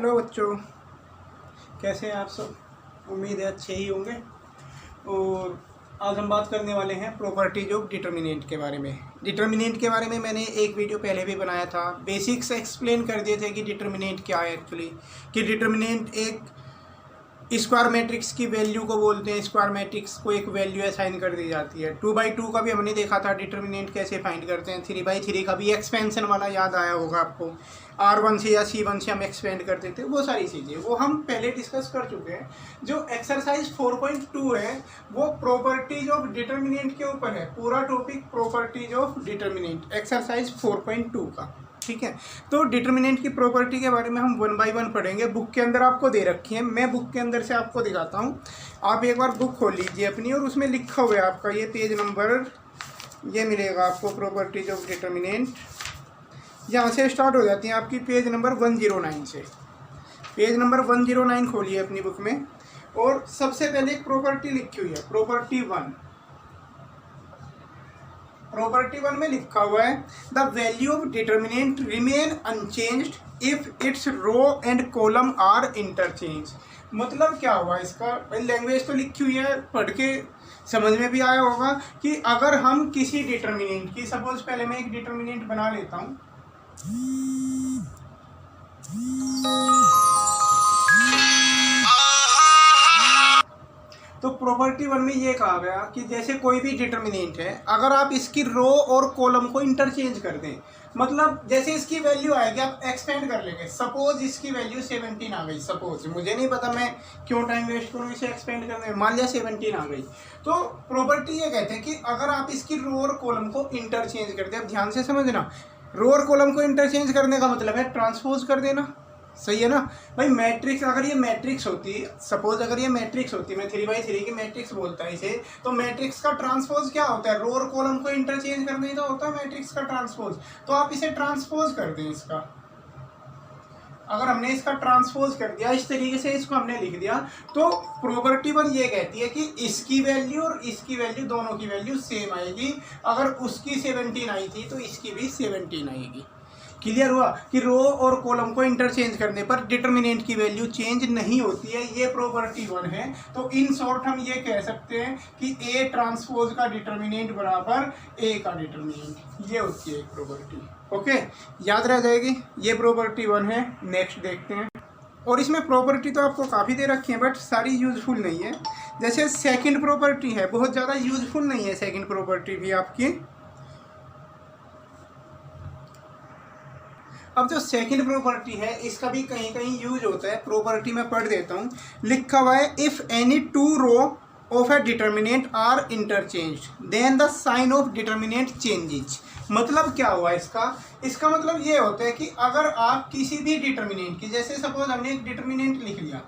Hello बच्चों, कैसे हैं आप सब। उम्मीद है अच्छे ही होंगे। और आज हम बात करने वाले हैं प्रॉपर्टीज ऑफ डिटर्मिनेंट के बारे में। डिटर्मिनेंट के बारे में मैंने एक वीडियो पहले भी बनाया था। बेसिक्स एक्सप्लेन कर दिए थे कि डिटर्मिनेंट क्या है एक्चुअली, कि डिटर्मिनेंट एक स्क्वायर मैट्रिक्स की वैल्यू को बोलते हैं। स्क्वायर मैट्रिक्स को एक वैल्यू असाइन कर दी जाती है। 2/2 का भी हमने देखा था डिटर्मिनेंट कैसे फाइंड करते हैं। 3/3 का भी एक्सपेंशन वाला याद आया होगा आपको। R1 से या C1 से हम एक्सपेंड करते थे, वो सारी चीज़ें वो हम पहले डिस्कस कर चुके हैं। जो एक्सरसाइज 4.2 है वो प्रॉपर्टीज ऑफ डिटर्मिनेंट के ऊपर है। पूरा topic properties of determinant exercise 4.2 का, ठीक है। तो डिटर्मिनेंट की प्रॉपर्टी के बारे में हम 1 बाय 1 पढ़ेंगे। बुक के अंदर आपको दे रखी है, मैं बुक के अंदर से आपको दिखाता हूँ। आप एक बार बुक खोल लीजिए अपनी, और उसमें लिखा हुआ है आपका ये पेज नंबर, ये मिलेगा आपको प्रॉपर्टीज ऑफ डिटर्मिनेंट। यहाँ से स्टार्ट हो जाती है आपकी पेज नंबर 109 से। पेज नंबर 109 खोलिए अपनी बुक में, और सबसे पहले एक प्रॉपर्टी लिखी हुई है, प्रॉपर्टी 1। प्रॉपर्टी 1 में लिखा हुआ है the value of determinant remain unchanged if its row and column are interchange. मतलब क्या हुआ इसका, लैंग्वेज तो लिखी हुई है, पढ़ के समझ में भी आया होगा कि अगर हम किसी डिटर्मिनेंट की, सपोज पहले मैं एक डिटर्मिनेंट बना लेता हूँ। तो प्रॉपर्टी 1 में ये कहा गया कि जैसे कोई भी डिटर्मिनेंट है, अगर आप इसकी रो और कॉलम को इंटरचेंज कर दें, मतलब जैसे इसकी वैल्यू आएगी, आप एक्सपेंड कर लेंगे। सपोज इसकी वैल्यू 17 आ गई, सपोज, मुझे नहीं पता मैं क्यों टाइम वेस्ट करूँ इसे एक्सपेंड करने में, मान लिया 17 आ गई। तो प्रॉपर्टी ये कहते हैं कि अगर आप इसकी रो और कॉलम को इंटरचेंज कर दें, अब ध्यान से समझना, रो और कॉलम को इंटरचेंज करने का मतलब है ट्रांसपोज कर देना, सही है ना भाई। मैट्रिक्स, अगर ये मैट्रिक्स होती, सपोज अगर ये मैट्रिक्स होती, मैं 3/3 की मैट्रिक्स बोलता है इसे, तो मैट्रिक्स का ट्रांसपोज क्या होता है, रो और कॉलम को इंटरचेंज करने ही तो होता है मैट्रिक्स का ट्रांसपोज। तो आप इसे ट्रांसपोज कर दें इसका। अगर हमने इसका ट्रांसपोज कर दिया इस तरीके से, इसको हमने लिख दिया, तो प्रॉपर्टी 1 ये कहती है कि इसकी वैल्यू और इसकी वैल्यू, दोनों की वैल्यू सेम आएगी। अगर उसकी 17 आई थी तो इसकी भी 17 आएगी। क्लियर हुआ कि रो और कॉलम को इंटरचेंज करने पर डिटर्मिनेंट की वैल्यू चेंज नहीं होती है। ये प्रॉपर्टी 1 है। तो इन शॉर्ट हम ये कह सकते हैं कि ए ट्रांसपोज का डिटर्मिनेंट बराबर ए का डिटर्मिनेंट, ये होती है एक प्रॉपर्टी। ओके, याद रह जाएगी। ये प्रॉपर्टी 1 है। नेक्स्ट देखते हैं। और इसमें प्रॉपर्टी तो आपको काफ़ी दे रखी है, बट सारी यूजफुल नहीं है। जैसे सेकेंड प्रॉपर्टी है, बहुत ज़्यादा यूजफुल नहीं है सेकेंड प्रॉपर्टी भी आपकी। अब जो सेकंड प्रॉपर्टी है, इसका भी कहीं कहीं यूज होता है। प्रॉपर्टी में पढ़ देता हूँ, लिखा हुआ है if any two row of a determinant are interchanged then the sign of determinant changes. मतलब क्या हुआ इसका मतलब ये होता है कि अगर आप किसी भी डिटर्मिनेंट की, जैसे सपोज हमने एक डिटर्मिनेंट लिख लिया,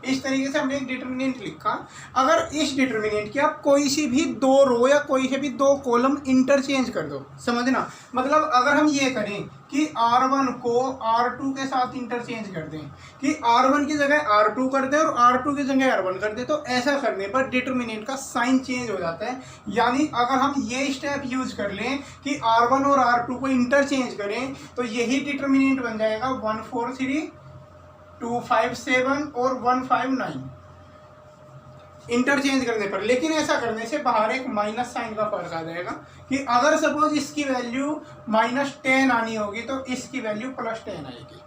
इस तरीके से हमने एक डिटर्मिनेंट लिखा, अगर इस डिटर्मिनेंट की आप कोई सी भी दो रो या कोई से भी दो कॉलम इंटरचेंज कर दो, समझना। मतलब अगर हम ये करें कि R1 को R2 के साथ इंटरचेंज कर दें, कि R1 की जगह R2 कर दें और R2 की जगह R1 कर दें, तो ऐसा करने पर डिटर्मिनेंट का साइन चेंज हो जाता है। यानी अगर हम ये स्टेप यूज कर लें कि R1 और R2 को इंटरचेंज करें, तो यही डिटर्मिनेंट बन जाएगा 143, 257 और 159 इंटरचेंज करने पर। लेकिन ऐसा करने से बाहर एक माइनस साइन का फर्क आ जाएगा, कि अगर सपोज इसकी वैल्यू -10 आनी होगी तो इसकी वैल्यू +10 आएगी।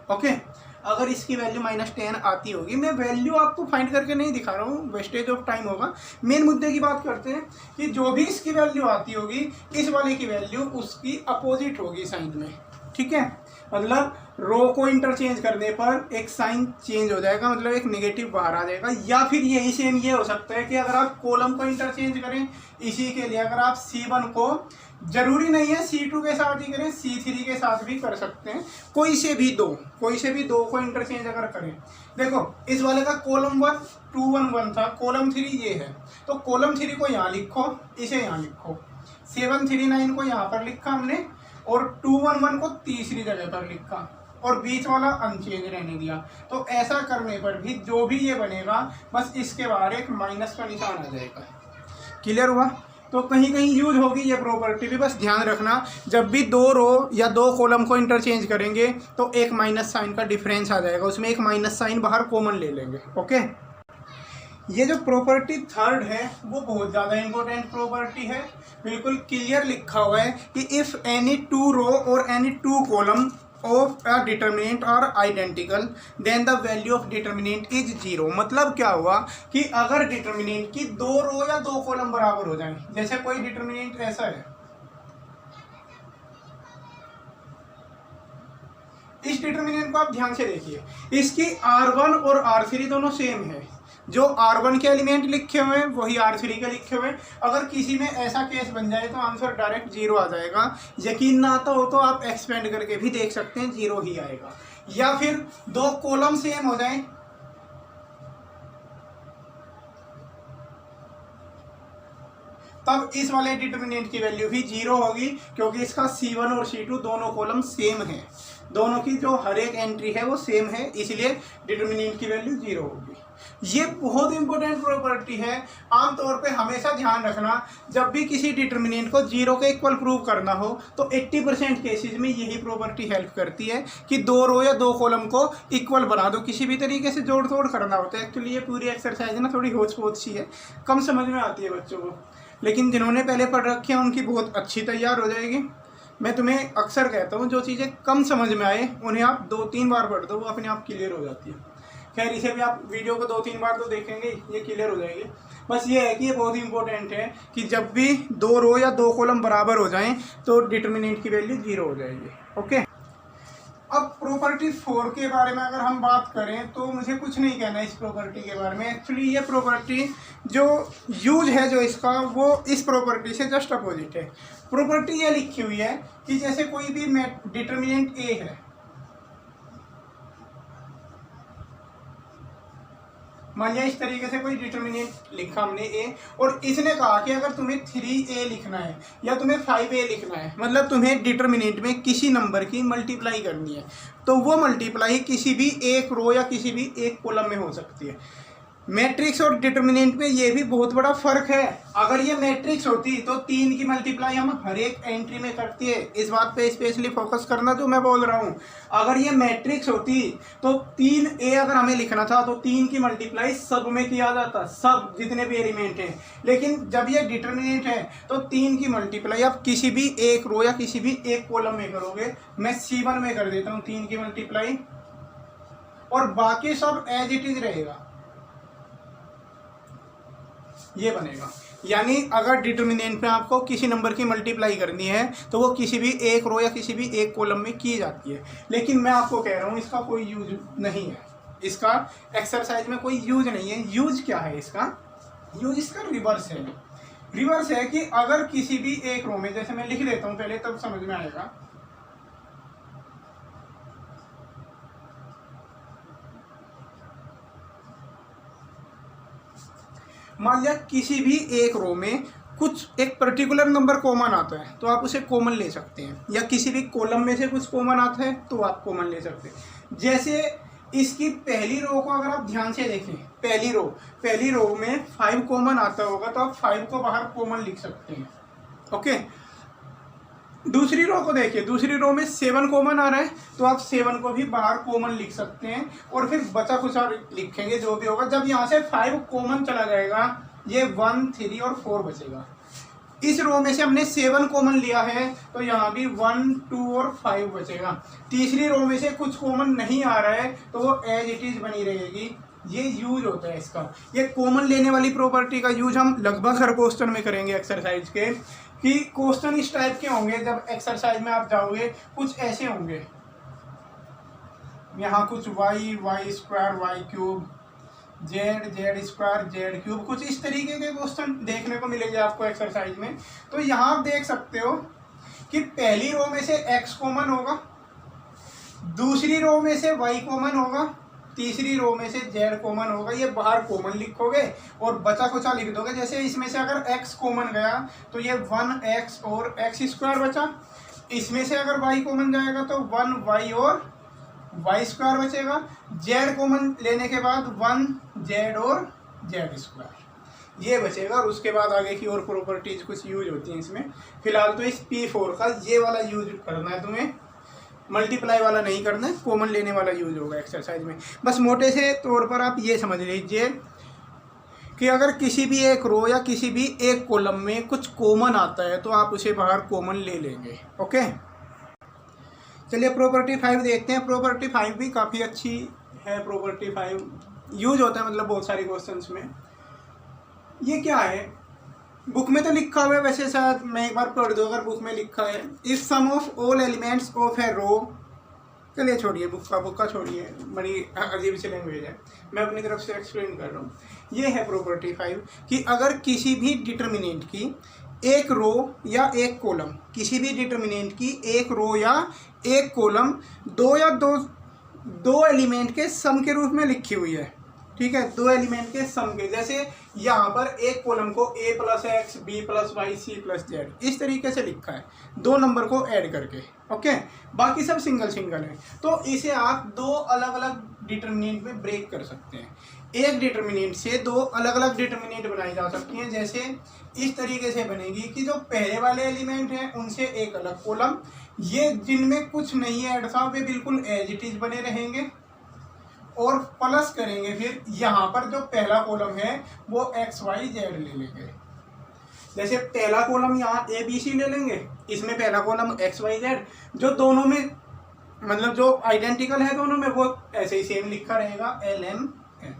ओके, अगर इसकी वैल्यू -10 आती होगी, मैं वैल्यू आपको फाइंड करके नहीं दिखा रहा हूँ, वेस्टेज ऑफ टाइम होगा। मेन मुद्दे की बात करते हैं कि जो भी इसकी वैल्यू आती होगी, इस वाले की वैल्यू उसकी अपोजिट होगी साइन में, ठीक है। मतलब रो को इंटरचेंज करने पर एक साइन चेंज हो जाएगा, मतलब एक नेगेटिव बाहर आ जाएगा। या फिर यही सेम ये हो सकता है कि अगर आप कॉलम को इंटरचेंज करें, इसी के लिए अगर आप C1 को, जरूरी नहीं है C2 के साथ ही करें, C3 के साथ भी कर सकते हैं, कोई से भी दो को इंटरचेंज अगर करें। देखो, इस वाले का कॉलम 1 211 था, कॉलम 3 ये है, तो कॉलम 3 को यहाँ लिखो, इसे यहाँ लिखो, 739 को यहाँ पर लिखा हमने, और 211 को तीसरी जगह पर लिखा, और बीच वाला अनचेंज रहने दिया। तो ऐसा करने पर भी जो भी ये बनेगा, बस इसके बाहर एक माइनस का निशान आ जाएगा। क्लियर हुआ। तो कहीं कहीं यूज होगी ये प्रॉपर्टी भी, बस ध्यान रखना जब भी दो रो या दो कॉलम को इंटरचेंज करेंगे तो एक माइनस साइन का डिफरेंस आ जाएगा, उसमें एक माइनस साइन बाहर कॉमन ले लेंगे। ओके, ये जो प्रॉपर्टी थर्ड है वो बहुत ज़्यादा इंपॉर्टेंट प्रॉपर्टी है, बिल्कुल क्लियर लिखा हुआ है कि इफ़ एनी टू रो और any two column of a determinant are identical then the value of determinant is zero. मतलब क्या हुआ कि अगर डिटर्मिनेंट की दो रो या दो कॉलम बराबर हो जाएं, जैसे कोई डिटर्मिनेंट ऐसा है, इस डिटर्मिनेंट को आप ध्यान से देखिए, इसकी R1 और R3 दोनों सेम है, जो R1 के एलिमेंट लिखे हुए हैं वही R3 के लिखे हुए हैं। अगर किसी में ऐसा केस बन जाए तो आंसर डायरेक्ट जीरो आ जाएगा। यकीन ना आता हो तो आप एक्सपेंड करके भी देख सकते हैं, जीरो ही आएगा। या फिर दो कॉलम सेम हो जाएं, तब इस वाले डिटर्मिनेंट की वैल्यू भी जीरो होगी, क्योंकि इसका C1 और C2 दोनों कॉलम सेम है, दोनों की जो हर एक एंट्री है वो सेम है, इसलिए डिटर्मिनेंट की वैल्यू जीरो होगी। ये बहुत इंपॉर्टेंट प्रॉपर्टी है, आमतौर पे हमेशा ध्यान रखना जब भी किसी डिटर्मिनेंट को जीरो के इक्वल प्रूव करना हो तो 80% केसेस में यही प्रॉपर्टी हेल्प करती है कि दो रो या दो कॉलम को इक्वल बना दो, किसी भी तरीके से जोड़ तोड़ करना होता है। एक्चुअली ये पूरी एक्सरसाइज ना थोड़ी होच पोच सी है, कम समझ में आती है बच्चों को, लेकिन जिन्होंने पहले पढ़ रखी है उनकी बहुत अच्छी तैयार हो जाएगी। मैं तुम्हें अक्सर कहता हूँ जो चीज़ें कम समझ में आए उन्हें आप 2-3 बार पढ़ दो, वो अपने आप क्लियर हो जाती है। खैर इसे भी आप वीडियो को 2-3 बार तो देखेंगे, ये क्लियर हो जाएगी। बस ये है कि ये बहुत इंपॉर्टेंट है कि जब भी दो रो या दो कॉलम बराबर हो जाएं तो डिटर्मिनेंट की वैल्यू जीरो हो जाएगी। ओके, अब प्रॉपर्टी 4 के बारे में अगर हम बात करें तो मुझे कुछ नहीं कहना इस प्रॉपर्टी के बारे में। एक्चुअली ये प्रॉपर्टी जो यूज है जो इसका, वो इस प्रॉपर्टी से जस्ट अपोजिट है। प्रॉपर्टी ये लिखी हुई है कि जैसे कोई भी डिटर्मिनेंट ए है, मान लिया इस तरीके से कोई डिटर्मिनेंट लिखा हमने ए, और इसने कहा कि अगर तुम्हें 3a लिखना है या तुम्हें 5a लिखना है, मतलब तुम्हें डिटर्मिनेंट में किसी नंबर की मल्टीप्लाई करनी है, तो वो मल्टीप्लाई किसी भी एक रो या किसी भी एक कॉलम में हो सकती है। मैट्रिक्स और डिटर्मिनेंट में ये भी बहुत बड़ा फर्क है। अगर ये मैट्रिक्स होती तो 3 की मल्टीप्लाई हम हर एक एंट्री में करती है, इस बात पे स्पेशली फोकस करना जो मैं बोल रहा हूँ। अगर ये मैट्रिक्स होती तो 3a अगर हमें लिखना था तो 3 की मल्टीप्लाई सब में किया जाता, सब जितने भी एलिमेंट हैं। लेकिन जब ये डिटर्मिनेंट है तो 3 की मल्टीप्लाई आप किसी भी एक रो या किसी भी एक कॉलम में करोगे। मैं C1 में कर देता हूँ 3 की मल्टीप्लाई, और बाकी सब एज इट इज रहेगा, ये बनेगा। यानी अगर डिटर्मिनेंट में आपको किसी नंबर की मल्टीप्लाई करनी है तो वो किसी भी एक रो या किसी भी एक कॉलम में की जाती है। लेकिन मैं आपको कह रहा हूँ इसका कोई यूज नहीं है, इसका एक्सरसाइज में कोई यूज नहीं है। यूज क्या है इसका? यूज इसका रिवर्स है। रिवर्स है कि अगर किसी भी एक रो में, जैसे मैं लिख देता हूँ पहले तब समझ में आएगा, मान लिया किसी भी एक रो में कुछ एक पर्टिकुलर नंबर कॉमन आता है तो आप उसे कॉमन ले सकते हैं, या किसी भी कॉलम में से कुछ कॉमन आता है तो आप कॉमन ले सकते हैं। जैसे इसकी पहली रो को अगर आप ध्यान से देखें, पहली रो में 5 कॉमन आता होगा तो आप 5 को बाहर कॉमन लिख सकते हैं। ओके, दूसरी रो को देखिए, दूसरी रो में 7 कॉमन आ रहा है तो आप 7 को भी बाहर कॉमन लिख सकते हैं, और फिर बचा खुचा लिखेंगे जो भी होगा। जब यहाँ से 5 कॉमन चला जाएगा ये 1, 3 और 4 बचेगा। इस रो में से हमने 7 कॉमन लिया है तो यहाँ भी 1, 2 और 5 बचेगा। तीसरी रो में से कुछ कॉमन नहीं आ रहा है तो वो एज इट इज बनी रहेगी। ये यूज होता है इसका। ये कॉमन लेने वाली प्रॉपर्टी का यूज हम लगभग हर क्वेश्चन में करेंगे एक्सरसाइज के, कि क्वेश्चन इस टाइप के होंगे। जब एक्सरसाइज में आप जाओगे कुछ ऐसे होंगे, यहाँ कुछ y square y cube, z square z cube, कुछ इस तरीके के क्वेश्चन देखने को मिलेंगे आपको एक्सरसाइज में। तो यहाँ आप देख सकते हो कि पहली रो में से x कॉमन होगा, दूसरी रो में से y कॉमन होगा, तीसरी रो में से z कॉमन होगा। ये बाहर कॉमन लिखोगे और बचा कुचा लिख दोगे। जैसे इसमें से अगर x कॉमन गया तो ये 1x और x स्क्वायर बचा। इसमें से अगर y कॉमन जाएगा तो 1y और y स्क्वायर बचेगा। z कॉमन लेने के बाद 1z और z स्क्वायर। ये बचेगा और उसके बाद आगे की और प्रॉपर्टीज कुछ यूज होती हैं इसमें। फिलहाल तो इस P4 का ये वाला यूज करना है तुम्हें, मल्टीप्लाई वाला नहीं करना है, कॉमन लेने वाला यूज होगा एक्सरसाइज में। बस मोटे से तौर पर आप ये समझ लीजिए कि अगर किसी भी एक रो या किसी भी एक कॉलम में कुछ कॉमन आता है तो आप उसे बाहर कॉमन ले लेंगे। ओके, चलिए प्रॉपर्टी 5 देखते हैं। प्रॉपर्टी 5 भी काफ़ी अच्छी है। प्रॉपर्टी 5 यूज होता है मतलब बहुत सारे क्वेश्चंस में। ये क्या है, बुक में तो लिखा हुआ है, वैसे शायद मैं एक बार पढ़ दूँ अगर बुक में लिखा है। If sum of all elements of a row, चलिए छोड़िए बुक का छोड़िए, बड़ी अजीब सी लैंग्वेज है, मैं अपनी तरफ से एक्सप्लेन कर रहा हूँ। ये है प्रॉपर्टी 5 कि अगर किसी भी डिटर्मिनेंट की एक रो या एक कॉलम, किसी भी डिटर्मिनेंट की एक रो या एक कॉलम दो एलिमेंट के सम के रूप में लिखी हुई है, ठीक है, दो एलिमेंट के सम के। जैसे यहाँ पर एक कॉलम को a + x b + y c + z इस तरीके से लिखा है, दो नंबर को ऐड करके। ओके, बाकी सब सिंगल सिंगल है, तो इसे आप दो अलग अलग डिटर्मिनेंट में ब्रेक कर सकते हैं। एक डिटर्मिनेंट से दो अलग अलग डिटर्मिनेंट बनाई जा सकती हैं। जैसे इस तरीके से बनेगी कि जो पहले वाले एलिमेंट हैं उनसे एक अलग कॉलम, ये जिनमें कुछ नहीं ऐड था वे बिल्कुल एज इट इज बने रहेंगे, और प्लस करेंगे फिर यहाँ पर जो पहला कॉलम है वो x y z ले लेंगे। जैसे पहला कॉलम यहाँ a b c ले लेंगे, इसमें पहला कॉलम x y z, जो दोनों में मतलब जो आइडेंटिकल है दोनों में वो ऐसे ही सेम लिखा रहेगा l m n।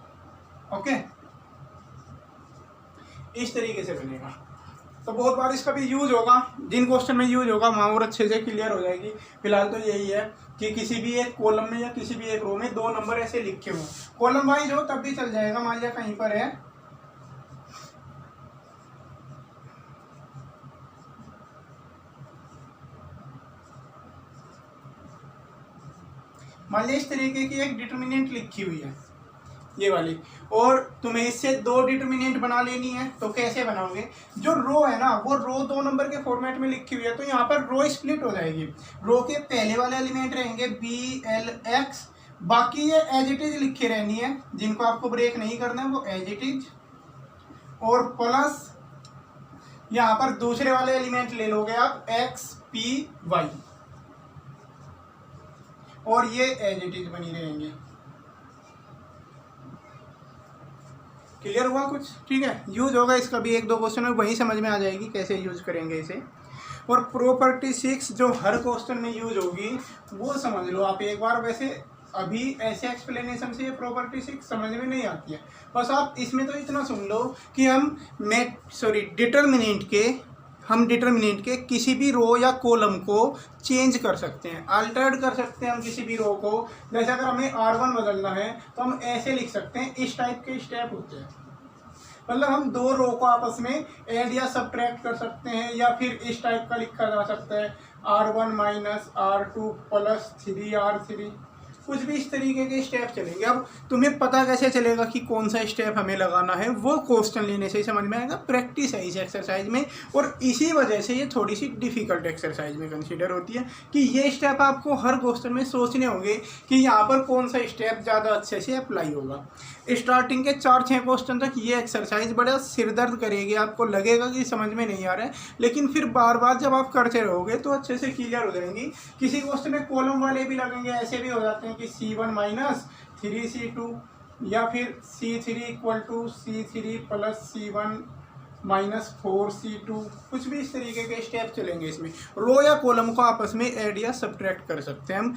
ओके, इस तरीके से बनेगा। तो बहुत बार इसका भी यूज होगा, जिन क्वेश्चन में यूज होगा वहाँ और अच्छे से क्लियर हो जाएगी। फिलहाल तो यही है कि किसी भी एक कॉलम में या किसी भी एक रो में दो नंबर ऐसे लिखे हों, कॉलम वाइज हो तब भी चल जाएगा। मान लिया कहीं पर है मान लिया इस तरीके की एक डिटर्मिनेंट लिखी हुई है ये वाली, और तुम्हें इससे दो डिटर्मिनेंट बना लेनी है, तो कैसे बनाओगे? जो रो है ना वो रो दो नंबर के फॉर्मेट में लिखी हुई है, तो यहाँ पर रो स्प्लिट हो जाएगी। रो के पहले वाले एलिमेंट रहेंगे b l x, बाकी ये एज इट इज लिखी रहनी है, जिनको आपको ब्रेक नहीं करना है वो एज इट इज, और प्लस यहाँ पर दूसरे वाले एलिमेंट ले लोगे आप x p y, और ये एज इट इज बनी रहेंगी। क्लियर हुआ कुछ? ठीक है, यूज होगा इसका भी एक दो क्वेश्चन में, वही समझ में आ जाएगी कैसे यूज करेंगे इसे। और प्रॉपर्टी 6 जो हर क्वेश्चन में यूज होगी वो समझ लो आप एक बार। वैसे अभी ऐसे एक्सप्लेनेशन से ये प्रॉपर्टी 6 समझ में नहीं आती है, बस आप इसमें तो इतना सुन लो कि हम डिटर्मिनेंट के किसी भी रो या कॉलम को चेंज कर सकते हैं, अल्टर्ड कर सकते हैं हम किसी भी रो को। जैसे अगर हमें R1 बदलना है तो हम ऐसे लिख सकते हैं, इस टाइप के स्टेप होते हैं। मतलब हम दो रो को आपस में ऐड या सब्ट्रैक्ट कर सकते हैं, या फिर इस टाइप का लिखा जा सकता है R1 - R2 + 3R3, कुछ भी इस तरीके के स्टेप चलेंगे। अब तुम्हें पता कैसे चलेगा कि कौन सा स्टेप हमें लगाना है, वो क्वेश्चन लेने से ही समझ में आएगा। प्रैक्टिस है इस एक्सरसाइज में, और इसी वजह से ये थोड़ी सी डिफिकल्ट एक्सरसाइज में कंसीडर होती है कि ये स्टेप आपको हर क्वेश्चन में सोचने होंगे कि यहाँ पर कौन सा स्टेप ज़्यादा अच्छे से अप्लाई होगा। स्टार्टिंग के 4-6 क्वेश्चन तक ये एक्सरसाइज बड़ा सिरदर्द करेगी, आपको लगेगा कि समझ में नहीं आ रहा है, लेकिन फिर बार बार जब आप करते रहोगे तो अच्छे से क्लियर हो जाएंगी। किसी क्वेश्चन में कॉलम वाले भी लगेंगे, ऐसे भी हो जाते हैं कि C1 - 3C2, या फिर C3 = C3 + C1 - 4C2, कुछ भी इस तरीके के स्टेप चलेंगे इसमें। रो या कॉलम को आपस में ऐड या सब्ट्रैक्ट कर सकते हैं हम,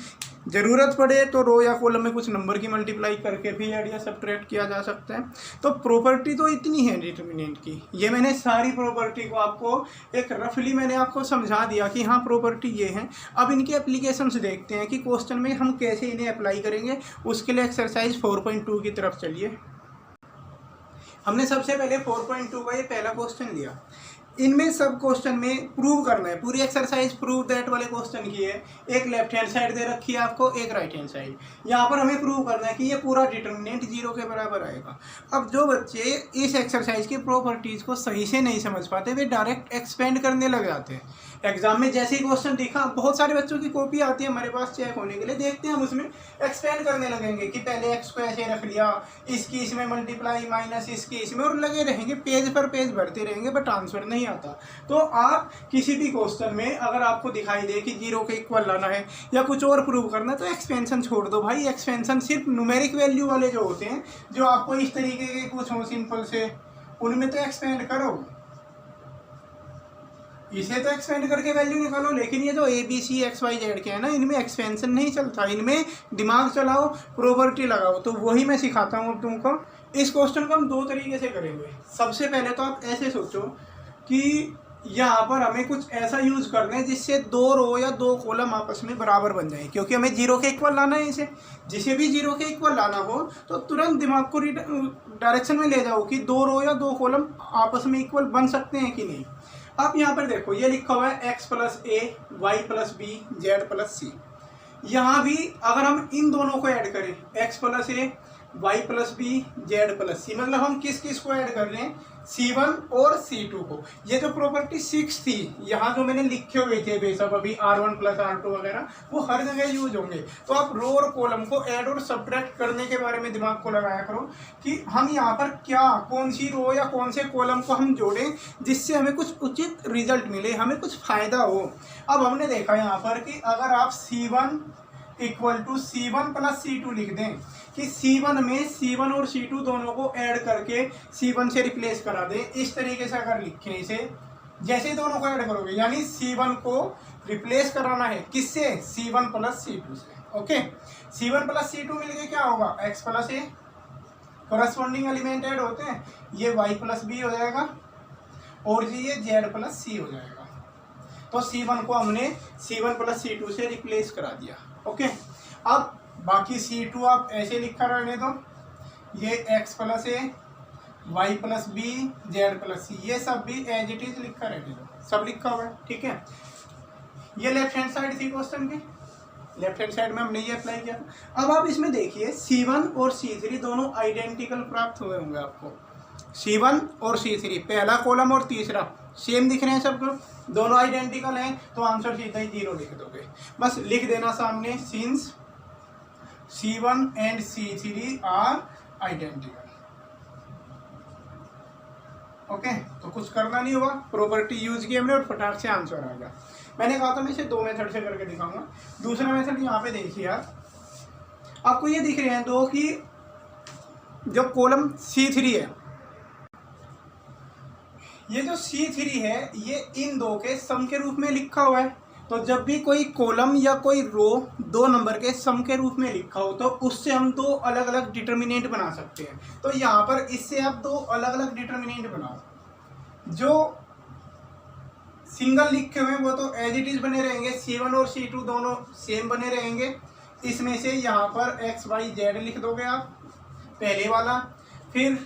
ज़रूरत पड़े तो रो या कॉलम में कुछ नंबर की मल्टीप्लाई करके भी ऐड या सब्ट्रैक्ट किया जा सकता है। तो प्रॉपर्टी तो इतनी है डिटर्मिनेंट की, ये मैंने सारी प्रॉपर्टी को आपको एक रफली मैंने आपको समझा दिया कि हाँ प्रॉपर्टी ये है। अब इनके एप्लीकेशंस देखते हैं कि क्वेश्चन में हम कैसे इन्हें अप्लाई करेंगे। उसके लिए एक्सरसाइज 4.2 की तरफ चलिए। हमने सबसे पहले 4.2 का ये पहला क्वेश्चन लिया। इनमें सब क्वेश्चन में प्रूव करना है, पूरी एक्सरसाइज प्रूव दैट वाले क्वेश्चन की है। एक लेफ्ट हैंड साइड दे रखी है आपको, एक राइट हैंड साइड। यहाँ पर हमें प्रूव करना है कि ये पूरा डिटर्मिनेंट 0 के बराबर आएगा। अब जो बच्चे इस एक्सरसाइज की प्रॉपर्टीज को सही से नहीं समझ पाते वे डायरेक्ट एक्सपेंड करने लग जाते हैं। एग्जाम में जैसे ही क्वेश्चन दिखा, बहुत सारे बच्चों की कॉपी आती है हमारे पास चेक होने के लिए, देखते हैं हम उसमें एक्सपेंड करने लगेंगे कि पहले एक्स को ऐसे रख लिया, इसकी इसमें मल्टीप्लाई माइनस इसकी इसमें, और लगे रहेंगे पेज पर पेज भरते रहेंगे, बट आंसर नहीं आता। तो आप किसी भी क्वेश्चन में अगर आपको दिखाई दे कि 0 के इक्वल लाना है या कुछ और प्रूव करना है तो एक्सपेंशन छोड़ दो भाई। एक्सपेंशन सिर्फ न्यूमेरिक वैल्यू वाले जो होते हैं, जो आपको इस तरीके के कुछ हो सिंपल से, उनमें तो एक्सपेंड करो, इसे तो एक्सपेंड करके वैल्यू निकालो। लेकिन ये जो A B C X Y Z के हैं ना, इनमें एक्सपेंशन नहीं चलता, इनमें दिमाग चलाओ, प्रॉपर्टी लगाओ। तो वही मैं सिखाता हूँ अब तुमको। इस क्वेश्चन को हम दो तरीके से करेंगे। सबसे पहले तो आप ऐसे सोचो कि यहाँ पर हमें कुछ ऐसा यूज करना है जिससे 2 रो या 2 कॉलम आपस में बराबर बन जाए, क्योंकि हमें 0 के इक्वल लाना है। इसे जिसे भी 0 के इक्वल लाना हो तो तुरंत दिमाग को डायरेक्शन में ले जाओ कि 2 रो या 2 कॉलम आपस में इक्वल बन सकते हैं कि नहीं। आप यहाँ पर देखो, ये लिखा हुआ है x + a y + b z + c। यहाँ भी अगर हम इन दोनों को ऐड करें, x + a y + b z + c, मतलब हम किस किस को ऐड कर रहे हैं, C1 और C2 को। ये जो प्रॉपर्टी 6 थी, यहाँ जो मैंने लिखे हुए थे बेशक अभी R1 + R2 वगैरह, वो हर जगह यूज होंगे। तो आप रो और कॉलम को ऐड और सब्ट्रैक्ट करने के बारे में दिमाग को लगाया करो कि हम यहाँ पर क्या, कौन सी रो या कौन से कॉलम को हम जोड़ें जिससे हमें कुछ उचित रिजल्ट मिले, हमें कुछ फायदा हो। अब हमने देखा यहाँ पर कि अगर आप C1 = C1 + C2 लिख दें, कि C1 में C1 और C2 दोनों को ऐड करके C1 से रिप्लेस करा दें, इस तरीके से अगर लिखें इसे, जैसे ही दोनों को ऐड करोगे, यानी C1 को रिप्लेस कराना है किससे, C1 + C2 से। ओके, C1 + C2 मिलके क्या होगा, x + a, corresponding element add होते हैं, ये y + b हो जाएगा और ये z + c हो जाएगा। तो C1 को हमने C1 + C2 से रिप्लेस करा दिया। ओके, अब बाकी C2 आप ऐसे लिखा रहने दो, ये x + a y + b z + c, ये सब भी एज इट इज लिखा रहने दो, सब लिखा हुआ है। ठीक है, ये लेफ्ट हैंड साइड थी क्वेश्चन की, लेफ्ट हैंड साइड में हमने ये अप्लाई किया। अब आप इसमें देखिए C1 और C3 दोनों आइडेंटिकल प्राप्त हुए होंगे आपको। C1 और C3, पहला कॉलम और तीसरा सेम दिख रहे हैं सबको, दोनों आइडेंटिकल हैं, तो आंसर सीधा ही 0 लिख दोगे। बस लिख देना सामने, since C1 and C3 are identical. Okay, तो कुछ करना नहीं होगा, प्रॉपर्टी यूज की हमने और फटाक से आंसर आ गया। मैंने कहा था मैं इसे 2 मेथड से करके दिखाऊंगा। दूसरा मेथड यहाँ पे देखिए आप, आपको ये दिख रहे हैं दो कि जो कॉलम C3 है, ये जो C3 है ये इन दो के सम के रूप में लिखा हुआ है। तो जब भी कोई कॉलम या कोई रो 2 नंबर के सम के रूप में लिखा हो तो उससे हम 2 अलग अलग डिटर्मिनेंट बना सकते हैं। तो यहाँ पर इससे आप 2 अलग अलग डिटर्मिनेंट बनाओ। जो सिंगल लिखे हुए वो तो एज इट इज बने रहेंगे, C1 और C2 दोनों सेम बने रहेंगे। इसमें से यहाँ पर x y z लिख दोगे आप, पहले वाला। फिर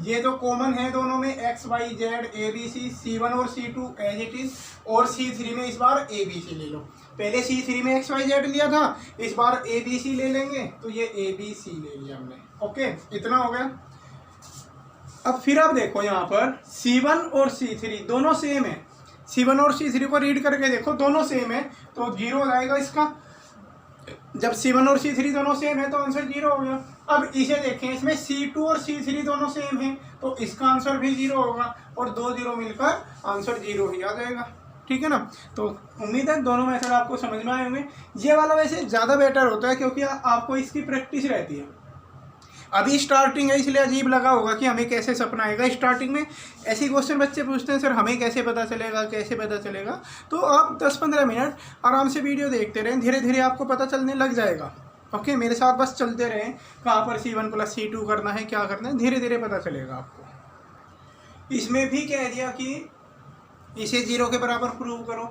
ये जो कॉमन है दोनों में x y z a b c, C1 और C2 एज इट इज, और C3 में इस बार a b c ले लो। पहले C3 में x y z लिया था, इस बार a b c ले लेंगे, तो ये a b c ले लिया हमने। ओके, इतना हो गया। अब फिर आप देखो यहाँ पर C1 और C3 दोनों सेम है। C1 और C3 को रीड करके देखो, दोनों सेम है, तो 0 हो जाएगा इसका। जब C1 और C3 दोनों सेम है तो आंसर 0 हो गया। अब इसे देखें, इसमें C2 और C3 दोनों सेम है, तो इसका आंसर भी 0 होगा, और 2 0 मिलकर आंसर 0 ही आ जाएगा। ठीक है ना। तो उम्मीद है दोनों मेथड आपको समझ में आए होंगे। ये वाला वैसे ज़्यादा बेटर होता है क्योंकि आपको इसकी प्रैक्टिस रहती है। अभी स्टार्टिंग है इसलिए अजीब लगा होगा कि हमें कैसे सपना आएगा। स्टार्टिंग में ऐसे क्वेश्चन बच्चे पूछते हैं, सर हमें कैसे पता चलेगा, कैसे पता चलेगा। तो आप 10-15 मिनट आराम से वीडियो देखते रहें, धीरे धीरे आपको पता चलने लग जाएगा। ओके, मेरे साथ बस चलते रहें, कहाँ पर C1 + C2 करना है, क्या करना है, धीरे धीरे पता चलेगा आपको। इसमें भी कह दिया कि इसे 0 के बराबर प्रूव करो।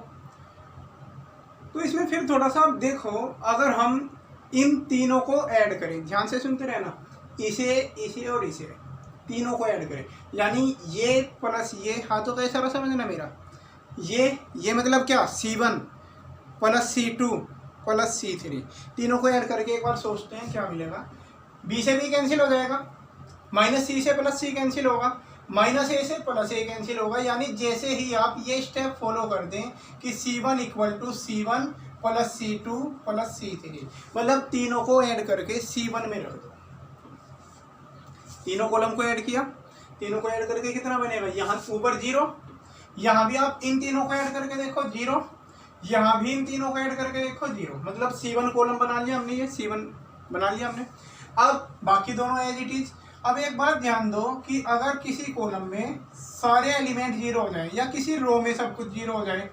तो इसमें फिर थोड़ा सा आप देखो, अगर हम इन तीनों को ऐड करें, ध्यान से सुनते रहना, इसे, इसे और इसे, तीनों को ऐड करें, यानी ये प्लस ये, हाथों का इशारा समझना मेरा, ये मतलब क्या, C1 plus C2 plus C3, तीनों को ऐड करके एक बार सोचते हैं क्या मिलेगा। B से B कैंसिल हो जाएगा, माइनस C से प्लस C कैंसिल होगा, माइनस A से प्लस A कैंसिल होगा। यानी जैसे ही आप ये स्टेप फॉलो कर दें कि C1 equal to C1 plus C2 plus C3, मतलब तीनों को ऐड करके C1 में रख दो। तीनों कॉलम को ऐड किया, तीनों को ऐड करके कितना बनेगा, यहाँ ऊपर 0, यहाँ भी आप इन तीनों को ऐड करके देखो 0, यहाँ भी इन तीनों को ऐड करके देखो 0, मतलब C1 कॉलम बना लिया हमने, ये C1 बना लिया हमने। अब बाकी दोनों एज इट इज। अब एक बात ध्यान दो कि अगर किसी कॉलम में सारे एलिमेंट 0 हो जाए या किसी रो में सब कुछ 0 हो जाए,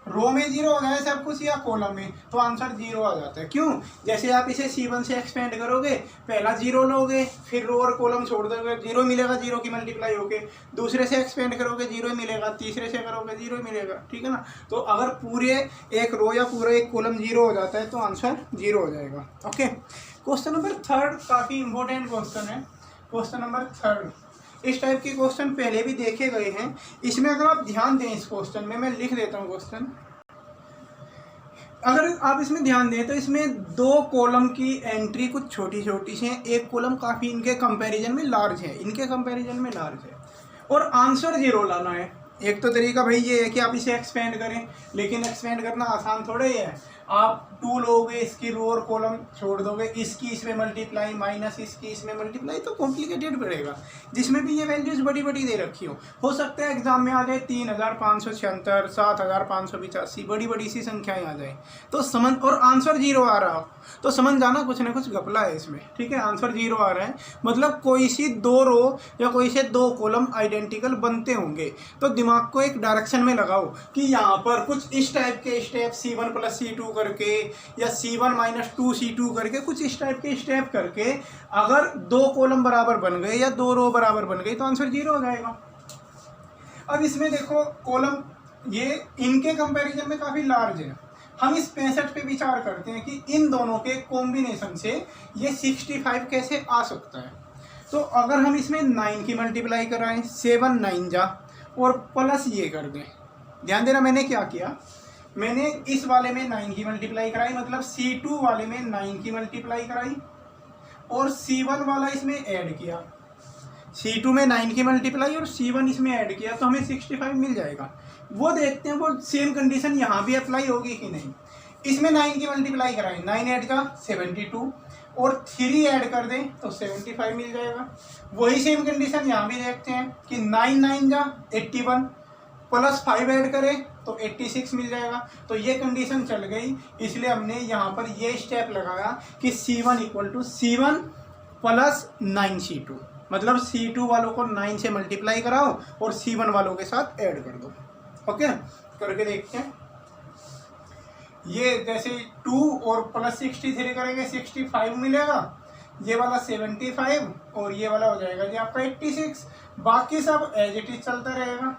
रो में 0 हो जाए सब कुछ या कॉलम में, तो आंसर 0 आ जाता है। क्यों, जैसे आप इसे C1 से एक्सपेंड करोगे, पहला 0 लोगे, फिर रो और कॉलम छोड़ दोगे, 0 मिलेगा, 0 की मल्टीप्लाई होके, दूसरे से एक्सपेंड करोगे 0 मिलेगा, तीसरे से करोगे 0 मिलेगा, ठीक है ना। तो अगर पूरे एक रो या पूरा एक कॉलम 0 हो जाता है तो आंसर 0 हो जाएगा। ओके, क्वेश्चन नंबर 3 काफ़ी इंपॉर्टेंट क्वेश्चन है। क्वेश्चन नंबर 3, इस टाइप के क्वेश्चन पहले भी देखे गए हैं। इसमें अगर आप ध्यान दें, इस क्वेश्चन में मैं लिख देता हूँ क्वेश्चन, अगर आप इसमें ध्यान दें तो इसमें 2 कॉलम की एंट्री कुछ छोटी छोटी सी हैं, एक कॉलम काफ़ी इनके कंपैरिजन में लार्ज है, इनके कंपैरिजन में लार्ज है, और आंसर 0 लाना है। एक तो तरीका भाई ये है कि आप इसे एक्सपेंड करें, लेकिन एक्सपेंड करना आसान थोड़ा ही है। आप 2 लोगे, इसकी रो और कॉलम छोड़ दोगे, इसकी इसमें मल्टीप्लाई माइनस इसकी इसमें मल्टीप्लाई, तो कॉम्प्लिकेटेड पड़ेगा। जिसमें भी ये वैल्यूज बड़ी बड़ी दे रखी हो सकता है एग्जाम में आ जाए 3576, 7585, बड़ी बड़ी सी संख्याएं आ जाए तो समझ, और आंसर 0 आ रहा हो तो समझ जाना कुछ ना कुछ घपला है इसमें, ठीक है। आंसर 0 आ रहा है मतलब कोई सी 2 रो या कोई से 2 कॉलम आइडेंटिकल बनते होंगे, तो दिमाग को एक डायरेक्शन में लगाओ कि यहाँ पर कुछ इस टाइप के स्टेप C1 प्लस C2 करके या C1 माइनस 2C2 करके, कुछ इस टाइप के स्टेप करके अगर 2 कॉलम बराबर बन गए या 2 रो बराबर बन गई तो आंसर 0 हो जाएगा। अब इसमें देखो कॉलम ये इनके कंपैरिजन में काफ़ी लार्ज है, हम इस 65 पे विचार करते हैं कि इन दोनों के कॉम्बिनेशन से ये 65 कैसे आ सकता है। तो अगर हम इसमें 9 की मल्टीप्लाई कराएं, 7 9 जा, और प्लस ये कर दें, ध्यान देना मैंने क्या किया, मैंने इस वाले में 9 की मल्टीप्लाई कराई, मतलब C2 वाले में 9 की मल्टीप्लाई कराई, और C1 वाला इसमें ऐड किया, C2 में 9 की मल्टीप्लाई और C1 इसमें ऐड किया, तो हमें 65 मिल जाएगा। वो देखते हैं वो सेम कंडीशन यहाँ भी अप्लाई होगी कि नहीं। इसमें 9 की मल्टीप्लाई कराएं, 9 ऐड का 72, और 3 ऐड कर दें तो 75 मिल जाएगा। वही सेम कंडीशन यहाँ भी देखते हैं कि 9 9 जा 81, प्लस 5 ऐड करें तो 86 मिल जाएगा। तो ये कंडीशन चल गई, इसलिए हमने यहाँ पर ये स्टेप लगाया कि C1 equal to C1 plus 9C2, मतलब C2 वालों को 9 से मल्टीप्लाई कराओ और C1 वालों के साथ ऐड कर दो। ओके, करके देखते हैं। ये जैसे 2 और प्लस 63 करेंगे 65 मिलेगा, ये वाला 75 और ये वाला हो जाएगा जी आपका 86, बाकी सब एज इट इज चलता रहेगा।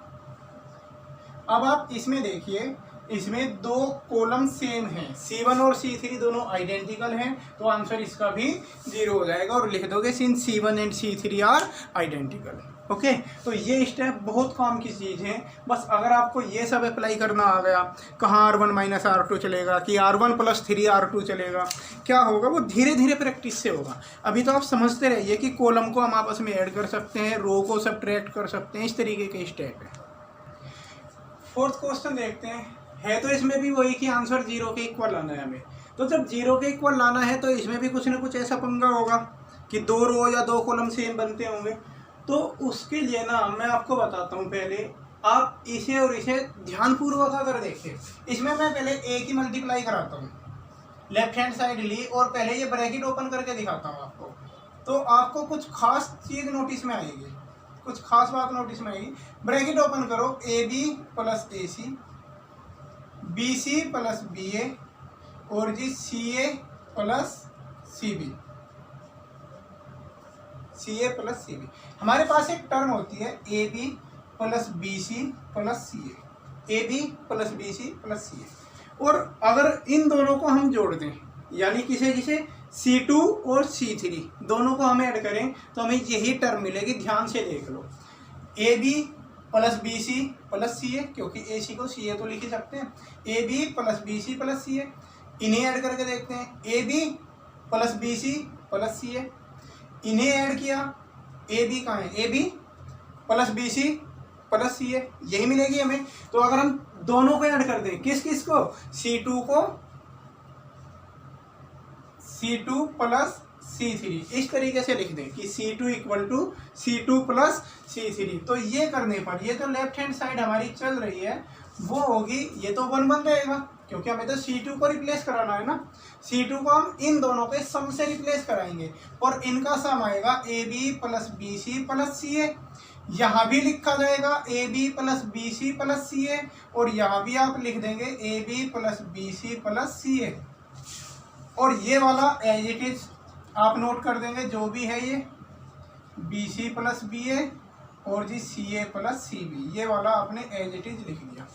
अब आप इसमें देखिए, इसमें 2 कॉलम सेम हैं, C1 और C3 दोनों आइडेंटिकल हैं, तो आंसर इसका भी 0 हो जाएगा, और लिख दोगे since C1 and C3 are identical. Okay, तो ये स्टेप बहुत काम की चीज़ है। बस अगर आपको ये सब अप्लाई करना आ गया, कहाँ R1 माइनस R2 चलेगा कि R1 प्लस 3 R2 चलेगा, क्या होगा वो धीरे धीरे प्रैक्टिस से होगा। अभी तो आप समझते रहिए कि कॉलम को हम आपस में ऐड कर सकते हैं, रो को सब्ट्रैक्ट कर सकते हैं, इस तरीके के स्टेप है। 4th क्वेश्चन देखते हैं, है तो इसमें भी वही कि आंसर 0 के इक्वल लाना है हमें। तो जब 0 के इक्वल लाना है तो इसमें भी कुछ ना कुछ ऐसा पंगा होगा कि 2 रो या 2 कॉलम सेम बनते होंगे। तो उसके लिए ना मैं आपको बताता हूँ, पहले आप इसे और इसे ध्यानपूर्वक अगर देखें, इसमें मैं पहले A की मल्टीप्लाई कराता हूँ, लेफ्ट हैंड साइड ली, और पहले ये ब्रैकेट ओपन करके दिखाता हूँ आपको, तो आपको कुछ खास चीज़ नोटिस में आएगी, कुछ खास बात नोटिस में आएगी। ब्रैकेट ओपन करो, AB plus AC, BC plus BA, और जी CA plus CB, CA plus CB। हमारे पास एक टर्म होती है AB plus BC plus CA, AB plus BC plus CA, और अगर इन दोनों को हम जोड़ दें, यानी किसे किसे C2 और C3 दोनों को हम ऐड करें तो हमें यही टर्म मिलेगी। ध्यान से देख लो, AB plus BC plus CA, क्योंकि AC को CA तो लिख ही सकते हैं। AB plus BC plus CA, इन्हें ऐड करके देखते हैं। AB plus BC plus CA, इन्हें ऐड किया। AB कहाँ है? AB plus BC plus CA, यही मिलेगी हमें। तो अगर हम दोनों को ऐड कर दें, किस किस को? C2 को C2 प्लस C3, इस तरीके से लिख दें कि C2 equal to C2 plus C3। तो ये करने पर ये तो लेफ्ट हैंड साइड हमारी चल रही है वो होगी, ये तो 1 बन जाएगा क्योंकि हमें तो C2 को रिप्लेस कराना है ना। C2 को हम इन दोनों के सम से रिप्लेस कराएंगे और इनका सम आएगा AB plus BC plus CA। यहाँ भी लिखा जाएगा AB plus BC plus CA और यहाँ भी आप लिख देंगे AB plus BC plus CA। और ये वाला एज इट इज आप नोट कर देंगे, जो भी है ये BC प्लस BA और जी CA प्लस CB, ये वाला आपने एज इट इज लिख दिया।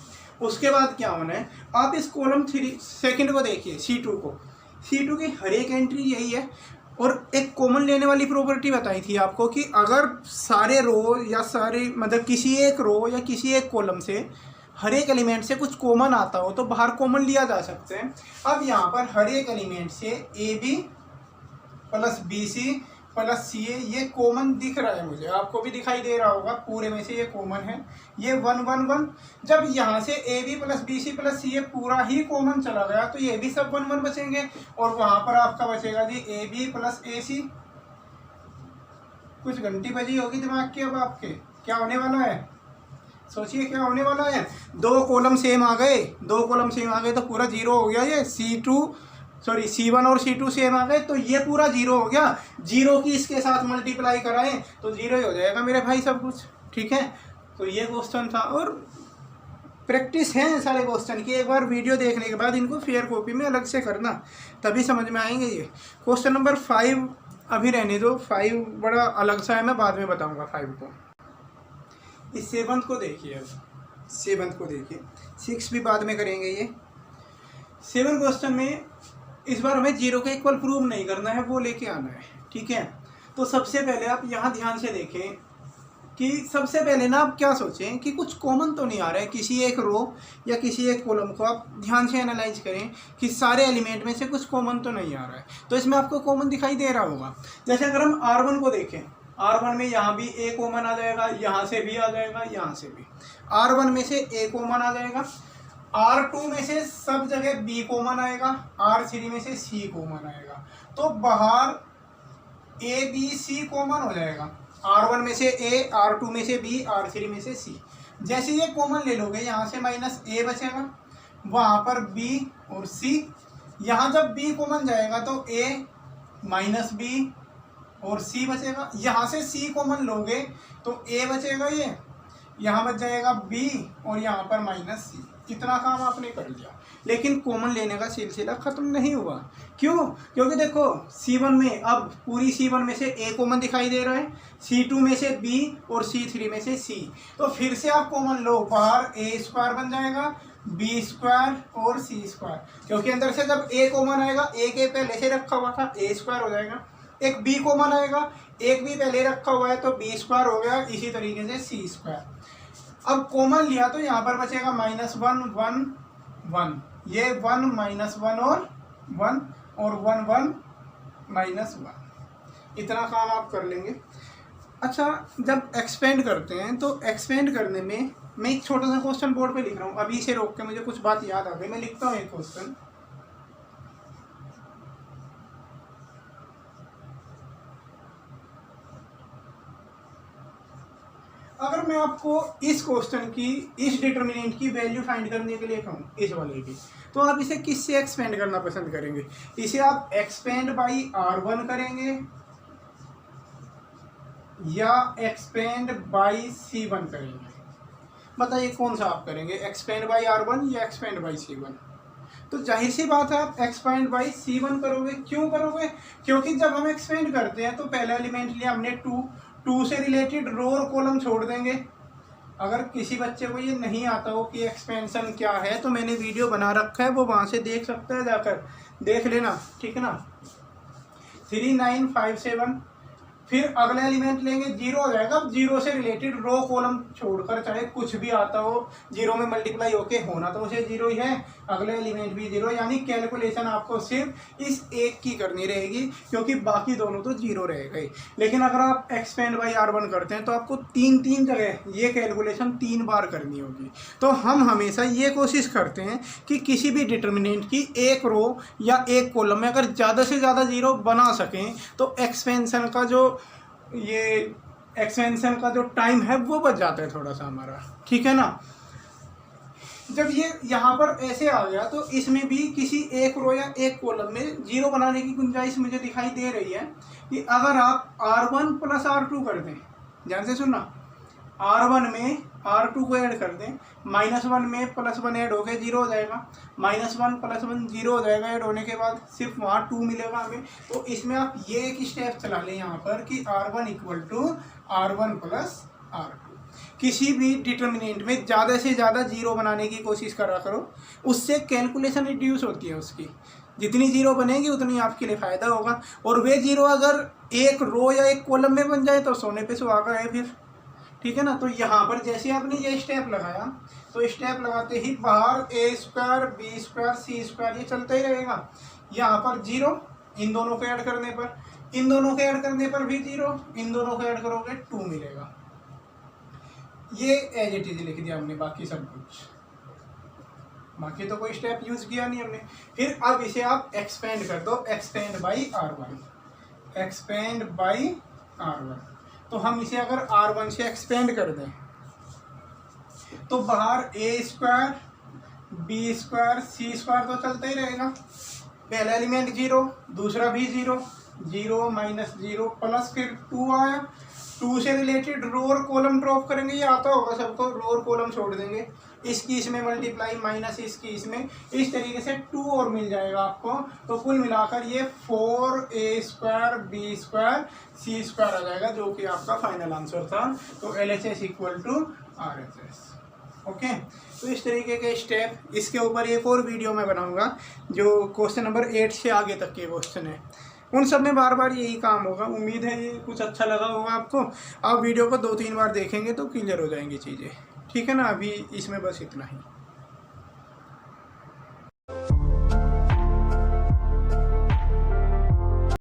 उसके बाद क्या होना है, आप इस कॉलम 3 सेकंड को देखिए, C2 को। C2 की हर एक एंट्री यही है और एक कॉमन लेने वाली प्रॉपर्टी बताई थी आपको कि अगर सारे रो या सारे मतलब किसी एक रो या किसी एक कॉलम से हर एक एलिमेंट से कुछ कॉमन आता हो तो बाहर कॉमन लिया जा सकते हैं। अब यहाँ पर हर एक एलिमेंट से AB plus BC plus CA ये कॉमन दिख रहा है मुझे, आपको भी दिखाई दे रहा होगा, पूरे में से ये कॉमन है, ये 1 1 1। जब यहाँ से AB plus BC plus CA पूरा ही कॉमन चला गया तो ये भी सब 1 1 बचेंगे और वहाँ पर आपका बचेगा जी AB प्लस AC। कुछ घंटी बजी होगी दिमाग की, अब आपके क्या होने वाला है, सोचिए क्या होने वाला है। 2 कॉलम सेम आ गए, 2 कॉलम सेम आ गए तो पूरा 0 हो गया। ये C1 और C2 सेम आ गए तो ये पूरा 0 हो गया। 0 की इसके साथ मल्टीप्लाई कराएं तो 0 ही हो जाएगा मेरे भाई सब कुछ, ठीक है। तो ये क्वेश्चन था और प्रैक्टिस है सारे क्वेश्चन की, एक बार वीडियो देखने के बाद इनको फेयर कॉपी में अलग से करना तभी समझ में आएंगे। ये क्वेश्चन नंबर 5 अभी रहने दो, 5 बड़ा अलग सा है, मैं बाद में बताऊँगा 5 को। इस 7th को देखिए, अब 7th को देखिए, 6 भी बाद में करेंगे। ये 7 क्वेश्चन में इस बार हमें 0 के इक्वल प्रूव नहीं करना है, वो लेके आना है, ठीक है। तो सबसे पहले आप यहाँ ध्यान से देखें कि सबसे पहले ना आप क्या सोचें कि कुछ कॉमन तो नहीं आ रहा है किसी एक रो या किसी एक कॉलम को। आप ध्यान से एनालाइज करें कि सारे एलिमेंट में से कुछ कॉमन तो नहीं आ रहा है, तो इसमें आपको कॉमन दिखाई दे रहा होगा। जैसे अगर हम R1 को देखें, R1 में यहाँ भी A कॉमन आ जाएगा, यहाँ से भी आ जाएगा, यहाँ से भी। R1 में से A कॉमन आ जाएगा, R2 में से सब जगह B कॉमन आएगा, R3 में से C कॉमन आएगा, तो बाहर A B C कॉमन हो जाएगा। R1 में से A, R2 में से B, R3 में से C। जैसे ये कॉमन ले लोगे, यहाँ से माइनस A बचेगा, वहाँ पर B और C। यहाँ जब B कॉमन जाएगा तो A माइनस B और C बचेगा। यहाँ से C कॉमन लोगे तो A बचेगा, ये यहाँ बच जाएगा B और यहाँ पर माइनस C। इतना काम आपने कर लिया, लेकिन कॉमन लेने का सिलसिला खत्म नहीं हुआ। क्यों? क्योंकि देखो C1 में अब पूरी C1 में से A कॉमन दिखाई दे रहा है, C2 में से B और C3 में से C। तो फिर से आप कॉमन लो, बाहर A स्क्वायर बन जाएगा, B स्क्वायर और C स्क्वायर, क्योंकि अंदर से जब A कॉमन आएगा, A के पहले से रखा हुआ था, A स्क्वायर हो जाएगा। एक B कॉमन आएगा, एक भी पहले रखा हुआ है तो B स्क्वायर हो गया, इसी तरीके से C स्क्वायर। अब कॉमन लिया तो यहाँ पर बचेगा -1 1 1, ये 1 -1 और 1 और 1 1 -1। इतना काम आप कर लेंगे। अच्छा, जब एक्सपेंड करते हैं तो एक्सपेंड करने में मैं एक छोटा सा क्वेश्चन बोर्ड पे लिख रहा हूँ, अभी से रोक के मुझे कुछ बात याद आ गई, मैं लिखता हूँ एक क्वेश्चन। अगर मैं आपको इस क्वेश्चन की, इस डिटर्मिनेंट की वैल्यू फाइंड करने के लिए कहूँ, इस वाले की, तो आप इसे किससे एक्सपेंड करना पसंद करेंगे? इसे आप एक्सपेंड बाई R1 करेंगे या एक्सपेंड बाई C1 करेंगे? बताइए कौन सा आप करेंगे, एक्सपेंड बाई R1 या एक्सपेंड बाई C1? तो जाहिर सी बात है आप एक्सपेंड बाई C1 करोगे। क्यों करोगे? क्योंकि जब हम एक्सपेंड करते हैं तो पहला एलिमेंट लिया हमने 2 से रिलेटेड रो और कॉलम छोड़ देंगे। अगर किसी बच्चे को ये नहीं आता हो कि एक्सपेंशन क्या है तो मैंने वीडियो बना रखा है, वो वहाँ से देख सकता है, जाकर देख लेना, ठीक है ना। 3957। फिर अगला एलिमेंट लेंगे, जीरो हो जाएगा। अब जीरो से रिलेटेड रो कॉलम छोड़कर चाहे कुछ भी आता हो, जीरो में मल्टीप्लाई होके होना तो उसे जीरो ही है, अगले एलिमेंट भी जीरो, यानी कैलकुलेशन आपको सिर्फ इस एक की करनी रहेगी क्योंकि बाकी दोनों तो जीरो रहेगा ही। लेकिन अगर आप एक्सपेंड बाई R1 करते हैं तो आपको तीन जगह ये कैलकुलेशन 3 बार करनी होगी। तो हम हमेशा ये कोशिश करते हैं कि किसी भी डिटर्मिनेंट की एक रो या एक कॉलम में अगर ज़्यादा से ज़्यादा जीरो बना सकें तो एक्सपेंशन का जो टाइम है वो बच जाता है थोड़ा सा हमारा, ठीक है ना। जब ये यहाँ पर ऐसे आ गया तो इसमें भी किसी एक रो या एक कॉलम में जीरो बनाने की गुंजाइश मुझे दिखाई दे रही है कि अगर आप R1 प्लस R2 कर दें, ध्यान से सुनना, R1 में R2 को ऐड कर दें, -1 में +1 ऐड हो गया, जीरो हो जाएगा, -1 + 1 जीरो हो जाएगा, ऐड होने के बाद सिर्फ वहाँ 2 मिलेगा हमें। तो इसमें आप ये एक स्टेप चला लें यहाँ पर कि R1 = R1 + R2। किसी भी डिटर्मिनेंट में ज़्यादा से ज़्यादा जीरो बनाने की कोशिश करा करो, उससे कैलकुलेशन रिड्यूस होती है उसकी, जितनी जीरो बनेगी उतनी आपके लिए फ़ायदा होगा। और वे जीरो अगर एक रो या एक कॉलम में बन जाए तो सोने पे सुहागा है फिर, ठीक है ना। तो यहाँ पर जैसे आपने ये स्टेप लगाया तो स्टेप लगाते ही बाहर A² B² C² ये चलता ही रहेगा। यहाँ पर जीरो, इन दोनों को ऐड करने पर, इन दोनों को ऐड करने पर भी जीरो, इन दोनों को ऐड करोगे 2 मिलेगा। ये एज इट इज लिख दिया हमने, बाकी सब कुछ, बाकी तो कोई स्टेप यूज किया नहीं हमने। फिर अब इसे आप एक्सपेंड कर दो, expand by R1, expand by R1। तो हम इसे अगर R1 से एक्सपेंड कर दें तो बाहर A² B² C² तो चलता ही रहेगा। पहला एलिमेंट जीरो, दूसरा भी जीरो, जीरो -0 प्लस फिर 2 आया, 2 से रिलेटेड रो और कॉलम ड्रॉप करेंगे, ये आता होगा सबको, रो और कॉलम छोड़ देंगे, इसकी इसमें मल्टीप्लाई माइनस इसकी इसमें, इस तरीके से 2 और मिल जाएगा आपको। तो कुल मिलाकर ये 4A² B² C² आ जाएगा, जो कि आपका फाइनल आंसर था। तो LHS = RHS। ओके, तो इस तरीके के स्टेप, इसके ऊपर एक और वीडियो मैं बनाऊंगा जो क्वेश्चन नंबर 8 से आगे तक के क्वेश्चन है, उन सब में बार बार यही काम होगा। उम्मीद है ये कुछ अच्छा लगा होगा आपको। आप वीडियो को 2-3 बार देखेंगे तो क्लियर हो जाएंगी चीज़ें, ठीक है ना। अभी इसमें बस इतना ही।